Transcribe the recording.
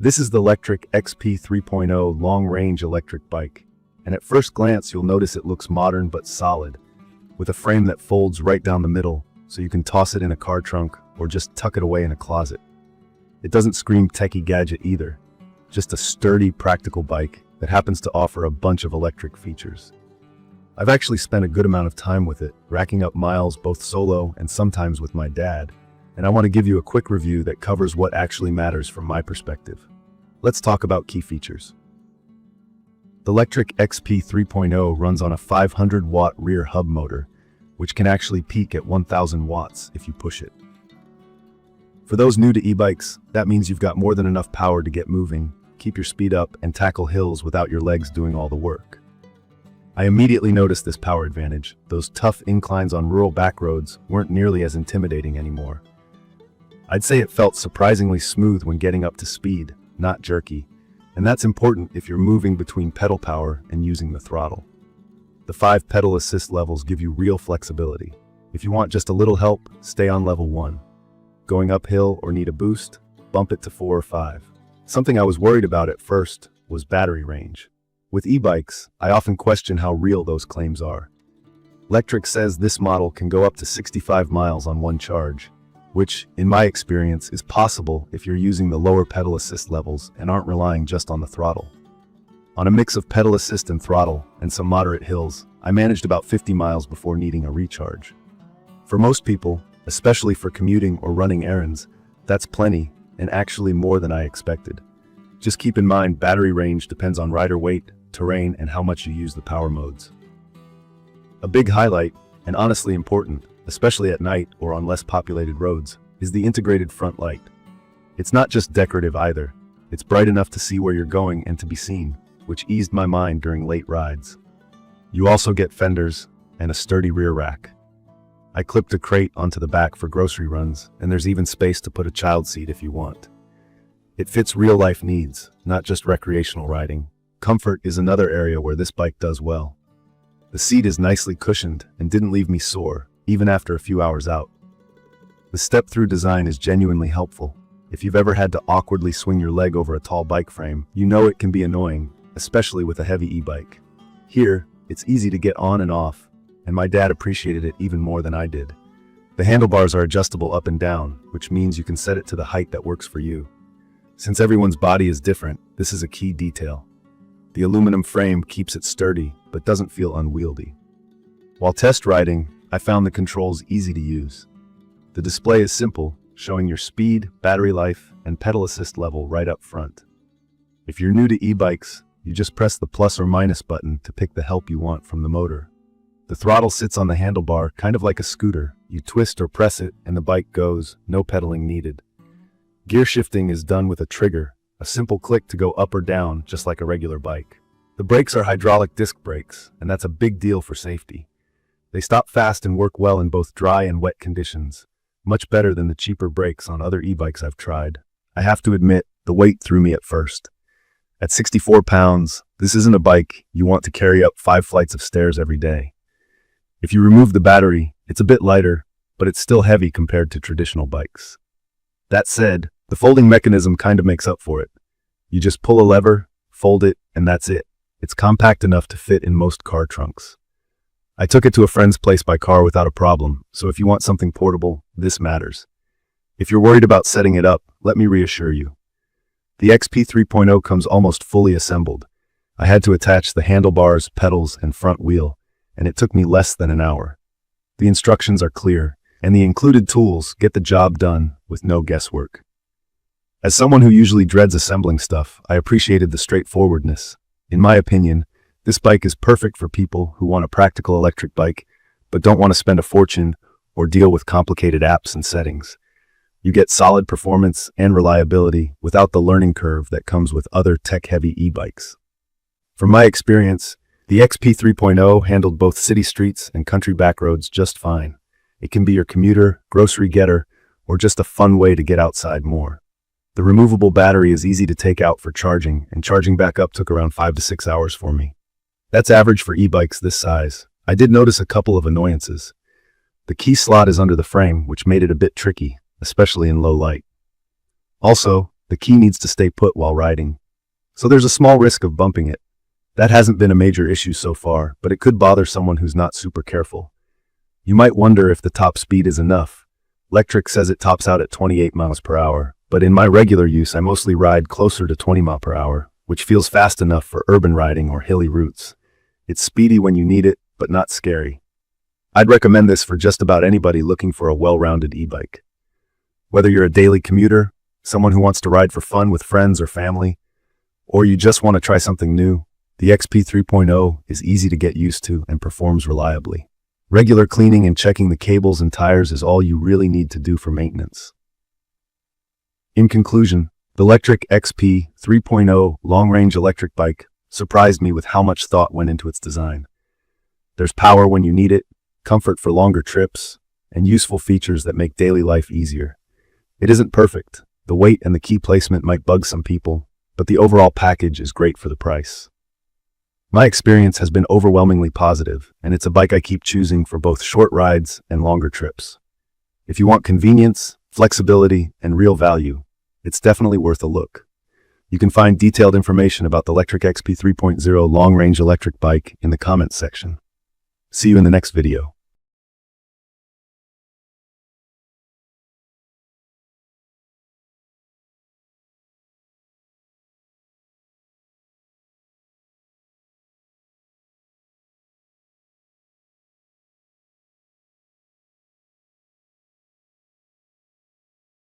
This is the Lectric XP 3.0 long-range electric bike, and at first glance you'll notice it looks modern but solid, with a frame that folds right down the middle so you can toss it in a car trunk or just tuck it away in a closet. It doesn't scream techie gadget either, just a sturdy, practical bike that happens to offer a bunch of electric features. I've actually spent a good amount of time with it, racking up miles both solo and sometimes with my dad, and I want to give you a quick review that covers what actually matters from my perspective. Let's talk about key features. The Lectric XP 3.0 runs on a 500-watt rear hub motor, which can actually peak at 1,000 watts if you push it. For those new to e-bikes, that means you've got more than enough power to get moving, keep your speed up, and tackle hills without your legs doing all the work. I immediately noticed this power advantage. Those tough inclines on rural back roads weren't nearly as intimidating anymore. I'd say it felt surprisingly smooth when getting up to speed, not jerky, and that's important if you're moving between pedal power and using the throttle. The 5 pedal assist levels give you real flexibility. If you want just a little help, stay on level 1. Going uphill or need a boost, bump it to 4 or 5. Something I was worried about at first was battery range. With e-bikes, I often question how real those claims are. Lectric says this model can go up to 65 miles on one charge, which, in my experience, is possible if you're using the lower pedal assist levels and aren't relying just on the throttle. On a mix of pedal assist and throttle, and some moderate hills, I managed about 50 miles before needing a recharge. For most people, especially for commuting or running errands, that's plenty, and actually more than I expected. Just keep in mind battery range depends on rider weight, terrain, and how much you use the power modes. A big highlight, and honestly important, especially at night or on less populated roads, is the integrated front light. It's not just decorative either. It's bright enough to see where you're going and to be seen, which eased my mind during late rides. You also get fenders and a sturdy rear rack. I clipped a crate onto the back for grocery runs, and there's even space to put a child seat if you want. It fits real-life needs, not just recreational riding. Comfort is another area where this bike does well. The seat is nicely cushioned and didn't leave me sore, even after a few hours out. The step-through design is genuinely helpful. If you've ever had to awkwardly swing your leg over a tall bike frame, you know it can be annoying, especially with a heavy e-bike. Here, it's easy to get on and off, and my dad appreciated it even more than I did. The handlebars are adjustable up and down, which means you can set it to the height that works for you. Since everyone's body is different, this is a key detail. The aluminum frame keeps it sturdy, but doesn't feel unwieldy. While test riding, I found the controls easy to use. The display is simple, showing your speed, battery life, and pedal assist level right up front. If you're new to e-bikes, you just press the plus or minus button to pick the help you want from the motor. The throttle sits on the handlebar, kind of like a scooter. You twist or press it, and the bike goes, no pedaling needed. Gear shifting is done with a trigger, a simple click to go up or down, just like a regular bike. The brakes are hydraulic disc brakes, and that's a big deal for safety. They stop fast and work well in both dry and wet conditions, much better than the cheaper brakes on other e-bikes I've tried. I have to admit, the weight threw me at first. At 64 pounds, this isn't a bike you want to carry up 5 flights of stairs every day. If you remove the battery, it's a bit lighter, but it's still heavy compared to traditional bikes. That said, the folding mechanism kind of makes up for it. You just pull a lever, fold it, and that's it. It's compact enough to fit in most car trunks. I took it to a friend's place by car without a problem, so if you want something portable, this matters. If you're worried about setting it up, let me reassure you. The XP 3.0 comes almost fully assembled. I had to attach the handlebars, pedals, and front wheel, and it took me less than an hour. The instructions are clear, and the included tools get the job done with no guesswork. As someone who usually dreads assembling stuff, I appreciated the straightforwardness. In my opinion, this bike is perfect for people who want a practical electric bike, but don't want to spend a fortune or deal with complicated apps and settings. You get solid performance and reliability without the learning curve that comes with other tech-heavy e-bikes. From my experience, the XP 3.0 handled both city streets and country back roads just fine. It can be your commuter, grocery getter, or just a fun way to get outside more. The removable battery is easy to take out for charging, and charging back up took around 5 to 6 hours for me. That's average for e-bikes this size. I did notice a couple of annoyances. The key slot is under the frame, which made it a bit tricky, especially in low light. Also, The key needs to stay put while riding, so there's a small risk of bumping it. That hasn't been a major issue so far, but it could bother someone who's not super careful. You might wonder if the top speed is enough. Lectric says it tops out at 28 miles per hour, but in my regular use I mostly ride closer to 20 miles per hour, which feels fast enough for urban riding or hilly routes. It's speedy when you need it, but not scary. I'd recommend this for just about anybody looking for a well-rounded e-bike. Whether you're a daily commuter, someone who wants to ride for fun with friends or family, or you just want to try something new, the XP 3.0 is easy to get used to and performs reliably. Regular cleaning and checking the cables and tires is all you really need to do for maintenance. In conclusion, the Lectric XP 3.0 long-range electric bike surprised me with how much thought went into its design. There's power when you need it, comfort for longer trips, and useful features that make daily life easier. It isn't perfect. The weight and the key placement might bug some people, but the overall package is great for the price. My experience has been overwhelmingly positive, and it's a bike I keep choosing for both short rides and longer trips. If you want convenience, flexibility, and real value, it's definitely worth a look. You can find detailed information about the Lectric XP 3.0 long-range electric bike in the comments section. See you in the next video.